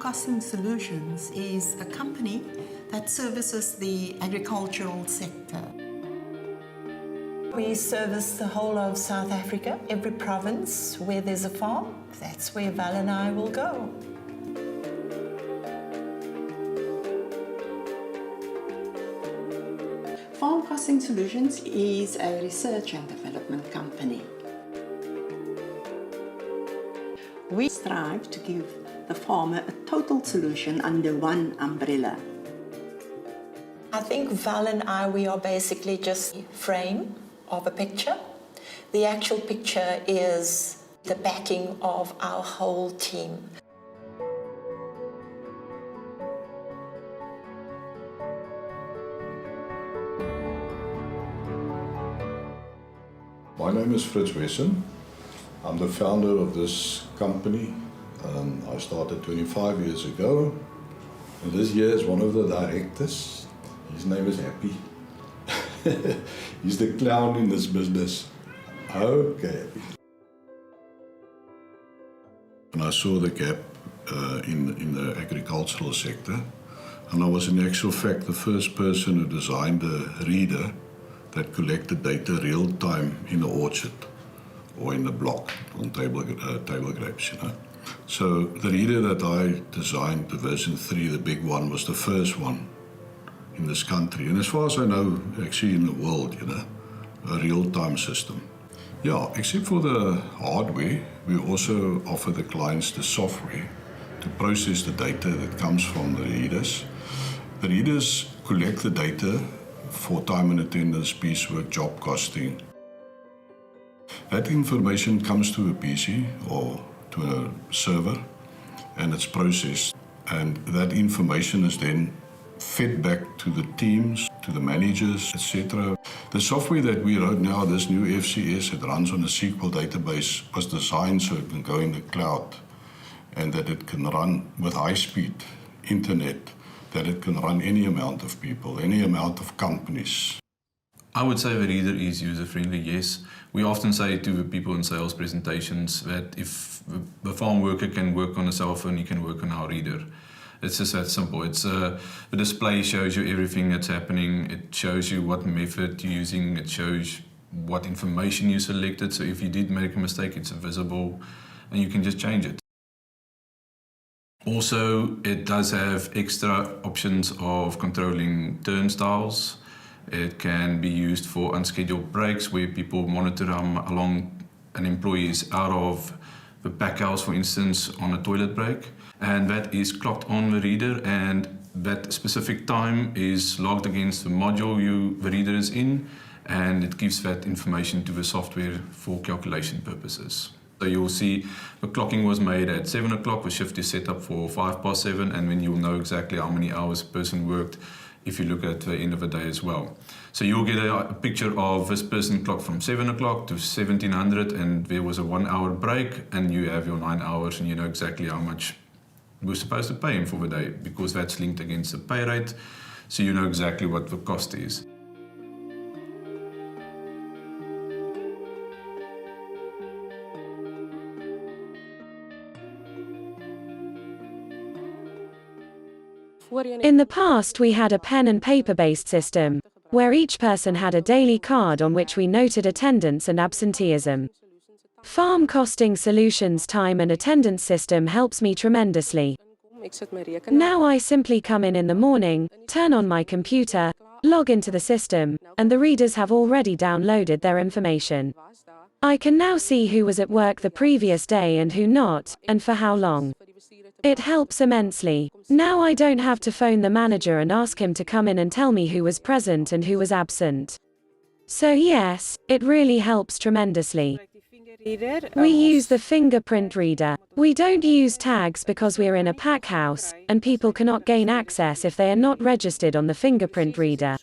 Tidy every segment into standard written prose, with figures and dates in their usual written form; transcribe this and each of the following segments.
Forecasting Solutions is a company that services the agricultural sector. We service the whole of South Africa, every province where there's a farm. That's where Val and I will go. Forecasting Solutions is a research and development company. We strive to give the farmer a total solution under one umbrella. I think Val and I, we are basically just a frame of a picture. The actual picture is the backing of our whole team. My name is Fritz Wesson. I'm the founder of this company. I started 25 years ago. And this year is one of the directors. His name is Happy. He's the clown in this business. Okay. And I saw the gap in the agricultural sector. And I was in actual fact the first person who designed a reader that collected data real time in the orchard or in the block on table grapes, you know. So the reader that I designed, the version 3, the big one, was the first one in this country. And as far as I know, actually in the world, you know, a real-time system. Yeah, except for the hardware, we also offer the clients the software to process the data that comes from the readers. The readers collect the data for time and attendance, piecework, job costing. That information comes to a PC or to a server and it's processed. And that information is then fed back to the teams, to the managers, etc. The software that we wrote now, this new FCS, it runs on a SQL database, was designed so it can go in the cloud and that it can run with high-speed internet, that it can run any amount of people, any amount of companies. I would say the reader is user-friendly, yes. We often say to the people in sales presentations that if the farm worker can work on a cell phone, he can work on our reader. It's just that simple. The display shows you everything that's happening. It shows you what method you're using. It shows what information you selected. So if you did make a mistake, it's visible and you can just change it. Also, it does have extra options of controlling turnstiles. It can be used for unscheduled breaks where people monitor how long an employee is out of the pack house, for instance, on a toilet break. And that is clocked on the reader, and that specific time is logged against the module the reader is in, and it gives that information to the software for calculation purposes. So you'll see the clocking was made at 7 o'clock, the shift is set up for 7:05, and then you'll know exactly how many hours a person worked if you look at the end of the day as well. So you'll get a picture of this person clocked from 7 o'clock to 1700, and there was a 1 hour break, and you have your 9 hours, and you know exactly how much we're supposed to pay him for the day, because that's linked against the pay rate, so you know exactly what the cost is. In the past, we had a pen and paper-based system, where each person had a daily card on which we noted attendance and absenteeism. Farm Costing Solutions time and attendance system helps me tremendously. Now I simply come in the morning, turn on my computer, log into the system, and the readers have already downloaded their information. I can now see who was at work the previous day and who not, and for how long. It helps immensely. Now I don't have to phone the manager and ask him to come in and tell me who was present and who was absent. So yes, it really helps tremendously. We use the fingerprint reader. We don't use tags because we're in a pack house, and people cannot gain access if they are not registered on the fingerprint reader.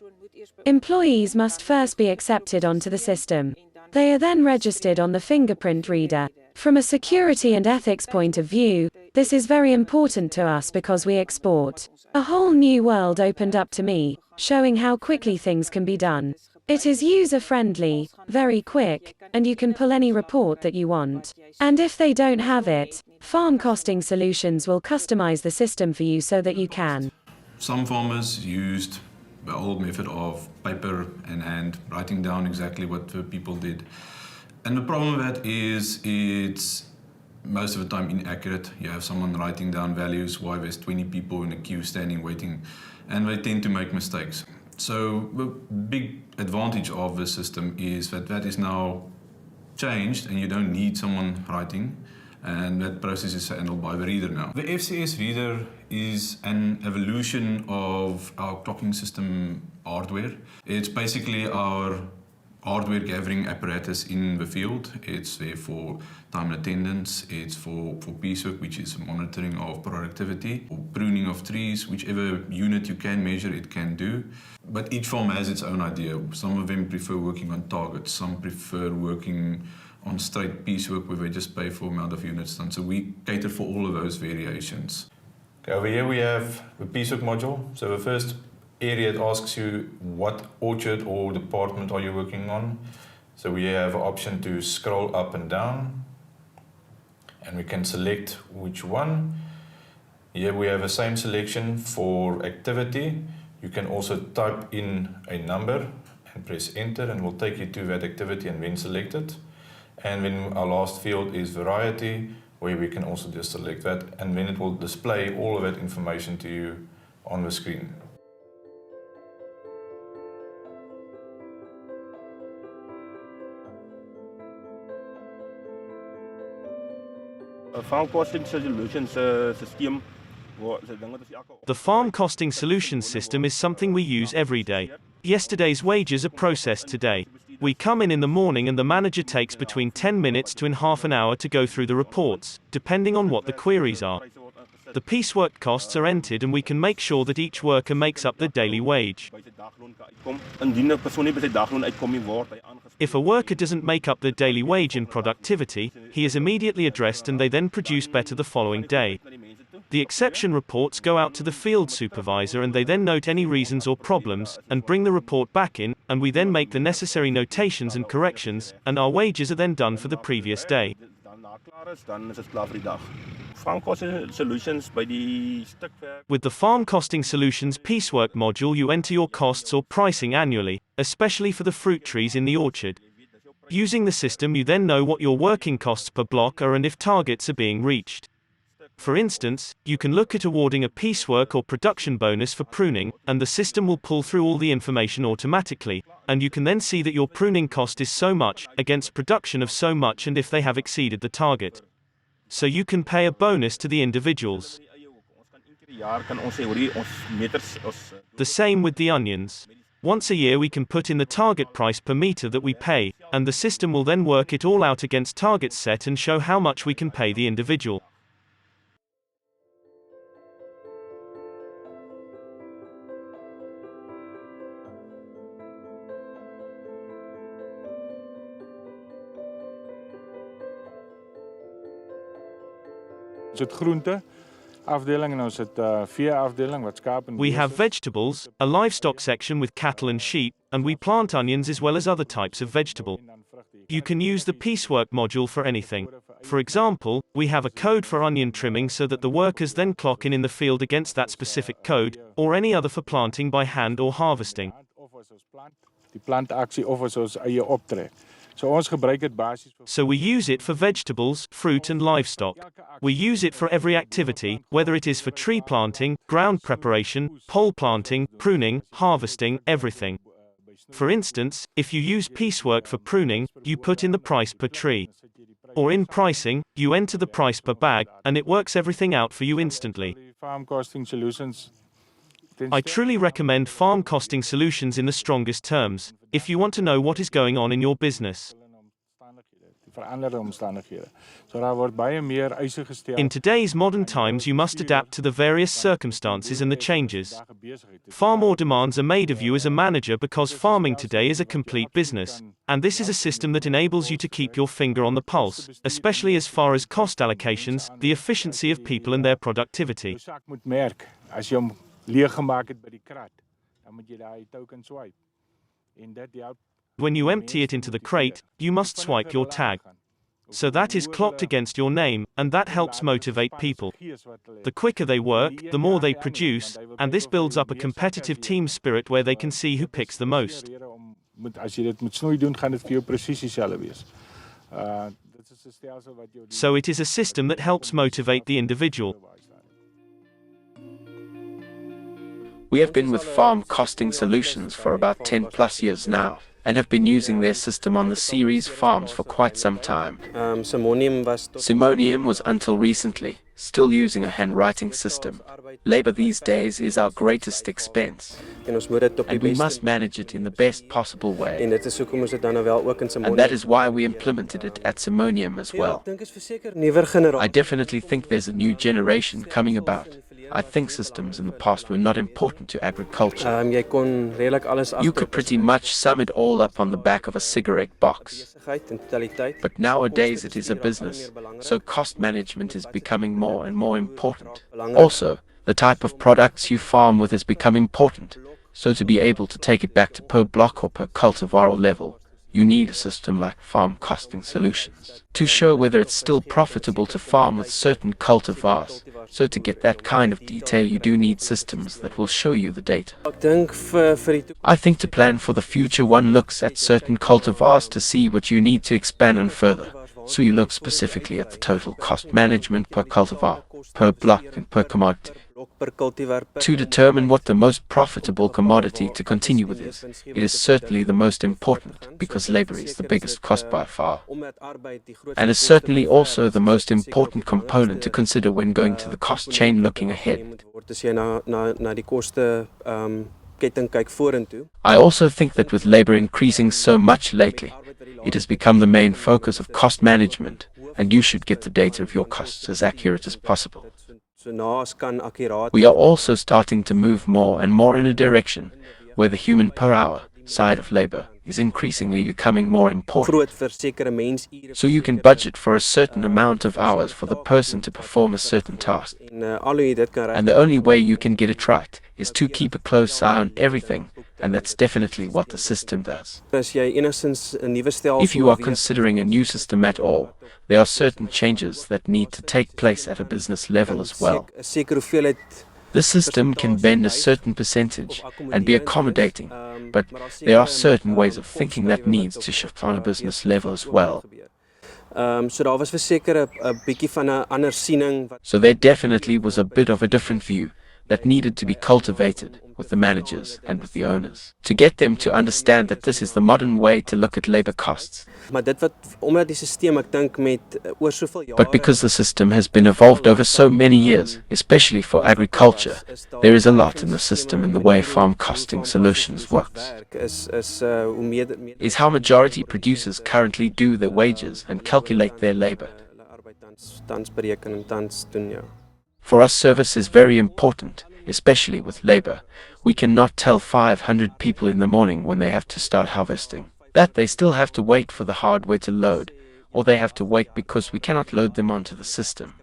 Employees must first be accepted onto the system. They are then registered on the fingerprint reader. From a security and ethics point of view, this is very important to us because we export. A whole new world opened up to me, showing how quickly things can be done. It is user-friendly, very quick, and you can pull any report that you want. And if they don't have it, Farm Costing Solutions will customize the system for you so that you can Some farmers used the old method of paper and hand, writing down exactly what the people did. And the problem with that is it's most of the time inaccurate. You have someone writing down values while there's 20 people in a queue standing waiting, and they tend to make mistakes. So the big advantage of the system is that that is now changed and you don't need someone writing, and that process is handled by the reader now. The FCS reader is an evolution of our clocking system hardware. It's basically our hardware gathering apparatus in the field. It's there for time and attendance, it's for piecework, which is monitoring of productivity, or pruning of trees, whichever unit you can measure it can do. But each farm has its own idea. Some of them prefer working on targets, some prefer working on straight piecework where they just pay for the amount of units done. So we cater for all of those variations. Okay, over here we have the piecework module. So the first area, it asks you what orchard or department are you working on. So we have an option to scroll up and down, and we can select which one. Here we have the same selection for activity. You can also type in a number and press enter, and we'll take you to that activity and then select it. And then our last field is variety, where we can also just select that, and then it will display all of that information to you on the screen. Farm costing solutions system. The farm costing solutions system is something we use every day. Yesterday's wages are processed today. We come in the morning and the manager takes between 10 minutes to half an hour to go through the reports, depending on what the queries are. The piecework costs are entered and we can make sure that each worker makes up their daily wage. If a worker doesn't make up their daily wage in productivity, he is immediately addressed and they then produce better the following day. The exception reports go out to the field supervisor and they then note any reasons or problems, and bring the report back in, and we then make the necessary notations and corrections, and our wages are then done for the previous day. With the Farm Costing Solutions Piecework module, you enter your costs or pricing annually, especially for the fruit trees in the orchard. Using the system, you then know what your working costs per block are and if targets are being reached. For instance, you can look at awarding a piecework or production bonus for pruning, and the system will pull through all the information automatically, and you can then see that your pruning cost is so much, against production of so much, and if they have exceeded the target. So you can pay a bonus to the individuals. The same with the onions. Once a year we can put in the target price per meter that we pay, and the system will then work it all out against targets set and show how much we can pay the individual. We have vegetables, a livestock section with cattle and sheep, and we plant onions as well as other types of vegetable. You can use the piecework module for anything. For example, we have a code for onion trimming so that the workers then clock in the field against that specific code, or any other for planting by hand or harvesting. So we use it for vegetables, fruit and livestock. We use it for every activity, whether it is for tree planting, ground preparation, pole planting, pruning, harvesting, everything. For instance, if you use piecework for pruning, you put in the price per tree. Or in pricing, you enter the price per bag, and it works everything out for you instantly. I truly recommend Farm Costing Solutions in the strongest terms, if you want to know what is going on in your business. In today's modern times, you must adapt to the various circumstances and the changes. Far more demands are made of you as a manager because farming today is a complete business, and this is a system that enables you to keep your finger on the pulse, especially as far as cost allocations, the efficiency of people and their productivity. When you empty it into the crate, you must swipe your tag. So that is clocked against your name, and that helps motivate people. The quicker they work, the more they produce, and this builds up a competitive team spirit where they can see who picks the most. So it is a system that helps motivate the individual. We have been with farm costing solutions for about 10 plus years now, and have been using their system on the series farms for quite some time. Simonium was until recently still using a handwriting system. Labor these days is our greatest expense, and we must manage it in the best possible way. And that is why we implemented it at Simonium as well. I definitely think there's a new generation coming about. I think systems in the past were not important to agriculture. You could pretty much sum it all up on the back of a cigarette box. But nowadays it is a business, so cost management is becoming more and more important. Also, the type of products you farm with has become important, so to be able to take it back to per block or per cultivar level, you need a system like farm costing solutions to show whether it's still profitable to farm with certain cultivars. So to get that kind of detail, you do need systems that will show you the data. I think to plan for the future, one looks at certain cultivars to see what you need to expand on further. So you look specifically at the total cost management per cultivar, per block and per commodity, to determine what the most profitable commodity to continue with is. It is certainly the most important, because labor is the biggest cost by far, and is certainly also the most important component to consider when going to the cost chain looking ahead. I also think that with labor increasing so much lately, it has become the main focus of cost management, and you should get the data of your costs as accurate as possible. We are also starting to move more and more in a direction where the human per hour side of labor is increasingly becoming more important. So you can budget for a certain amount of hours for the person to perform a certain task. And the only way you can get it right is to keep a close eye on everything, and that's definitely what the system does. If you are considering a new system at all, there are certain changes that need to take place at a business level as well. The system can bend a certain percentage and be accommodating, but there are certain ways of thinking that needs to shift on a business level as well. So there definitely was a bit of a different view that needed to be cultivated with the managers and with the owners, to get them to understand that this is the modern way to look at labor costs. But because the system has been evolved over so many years, especially for agriculture, there is a lot in the system in the way farm costing solutions works. Is how majority producers currently do their wages and calculate their labor. For us, service is very important, especially with labor. We cannot tell 500 people in the morning when they have to start harvesting that they still have to wait for the hardware to load, or they have to wait because we cannot load them onto the system.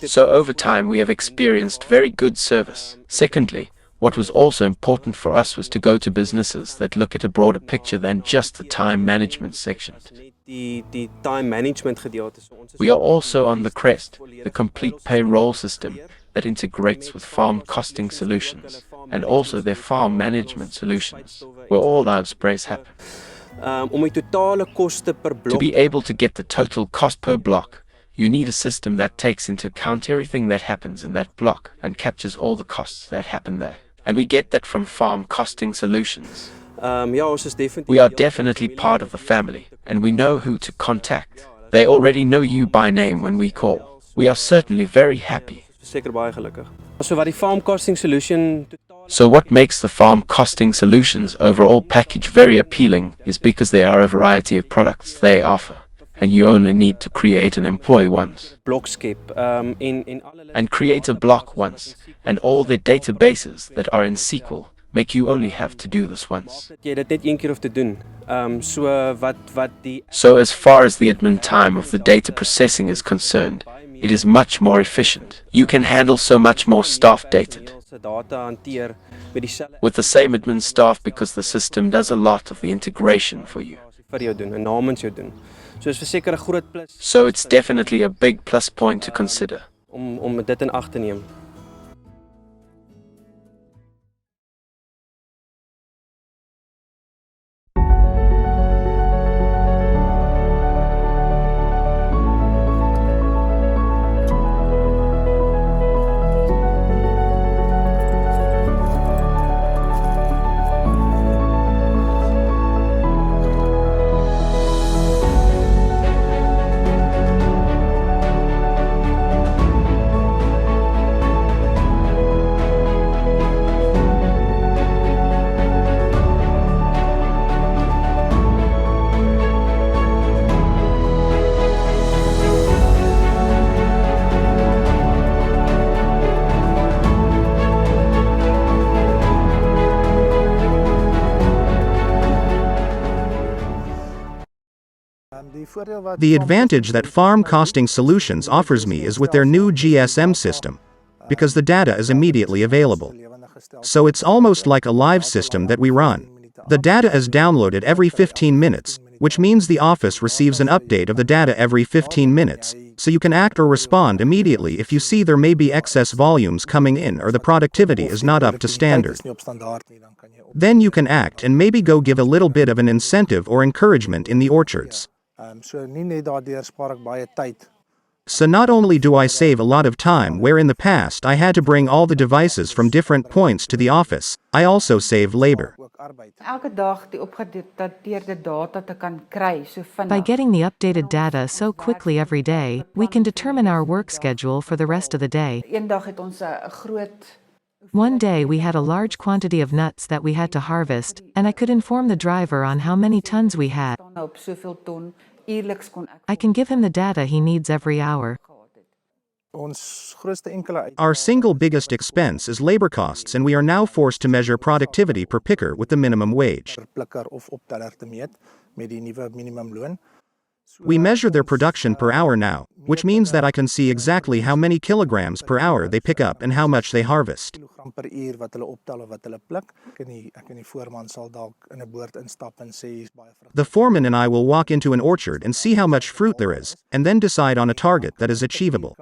So over time we have experienced very good service. Secondly, what was also important for us was to go to businesses that look at a broader picture than just the time management section. We are also on the crest, the complete payroll system that integrates with farm costing solutions, and also their farm management solutions, where all our sprays happen. To be able to get the total cost per block, you need a system that takes into account everything that happens in that block and captures all the costs that happen there. And we get that from farm costing solutions. We are definitely part of the family, and we know who to contact. They already know you by name when we call. We are certainly very happy. So what makes the farm costing solutions overall package very appealing is because there are a variety of products they offer, and you only need to create and employ once, and create a block once, and all the databases that are in SQL make you only have to do this once. So as far as the admin time of the data processing is concerned, it is much more efficient. You can handle so much more staff data. with the same admin staff because the system does a lot of the integration for you. So it's definitely a big plus point to consider. The advantage that Farm Costing Solutions offers me is with their new GSM system, because the data is immediately available. So it's almost like a live system that we run. The data is downloaded every 15 minutes, which means the office receives an update of the data every 15 minutes, so you can act or respond immediately if you see there may be excess volumes coming in or the productivity is not up to standard. Then you can act and maybe go give a little bit of an incentive or encouragement in the orchards. So not only do I save a lot of time where in the past I had to bring all the devices from different points to the office, I also save labor. By getting the updated data so quickly every day, we can determine our work schedule for the rest of the day. One day we had a large quantity of nuts that we had to harvest, and I could inform the driver on how many tons we had. I can give him the data he needs every hour. Our single biggest expense is labor costs, and we are now forced to measure productivity per picker with the minimum wage. We measure their production per hour now, which means that I can see exactly how many kilograms per hour they pick up and how much they harvest. The foreman and I will walk into an orchard and see how much fruit there is, and then decide on a target that is achievable.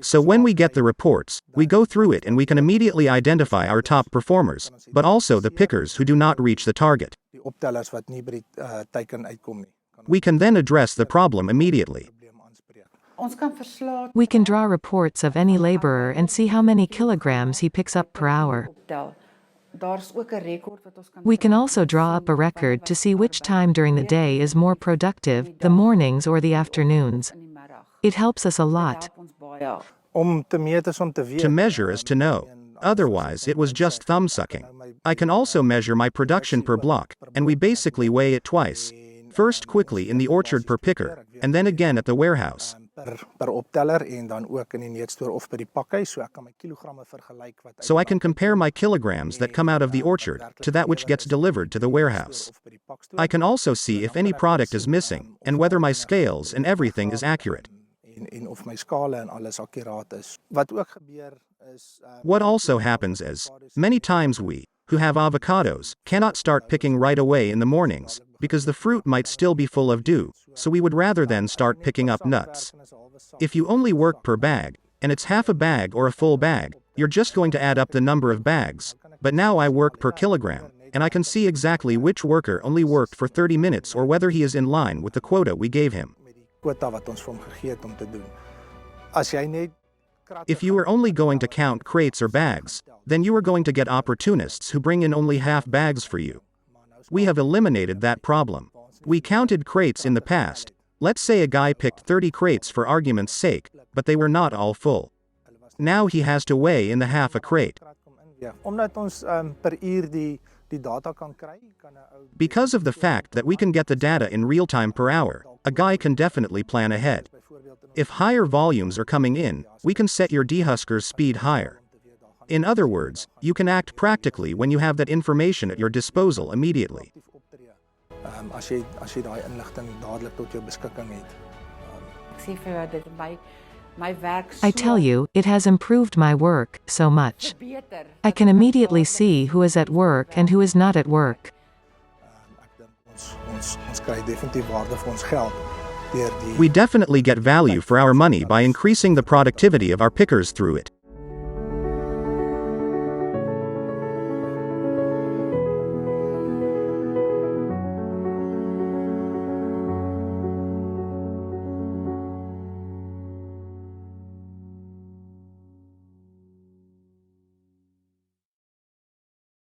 So when we get the reports, we go through it and we can immediately identify our top performers, but also the pickers who do not reach the target. We can then address the problem immediately. We can draw reports of any laborer and see how many kilograms he picks up per hour. We can also draw up a record to see which time during the day is more productive, the mornings or the afternoons. It helps us a lot. To measure is to know. Otherwise, it was just thumb-sucking. I can also measure my production per block, and we basically weigh it twice. First quickly in the orchard per picker, and then again at the warehouse. So I can compare my kilograms that come out of the orchard to that which gets delivered to the warehouse. I can also see if any product is missing, and whether my scales and everything is accurate. What also happens is, many times we, who have avocados, cannot start picking right away in the mornings, because the fruit might still be full of dew, so we would rather then start picking up nuts. If you only work per bag, and it's half a bag or a full bag, you're just going to add up the number of bags, but now I work per kilogram, and I can see exactly which worker only worked for 30 minutes or whether he is in line with the quota we gave him. If you are only going to count crates or bags, then you are going to get opportunists who bring in only half bags for you. We have eliminated that problem. We counted crates in the past. Let's say a guy picked 30 crates for argument's sake, but they were not all full. Now he has to weigh in the half a crate. Because of the fact that we can get the data in real time per hour, a guy can definitely plan ahead. If higher volumes are coming in, we can set your dehusker's speed higher. In other words, you can act practically when you have that information at your disposal immediately. I tell you, it has improved my work so much. I can immediately see who is at work and who is not at work. We definitely get value for our money by increasing the productivity of our pickers through it.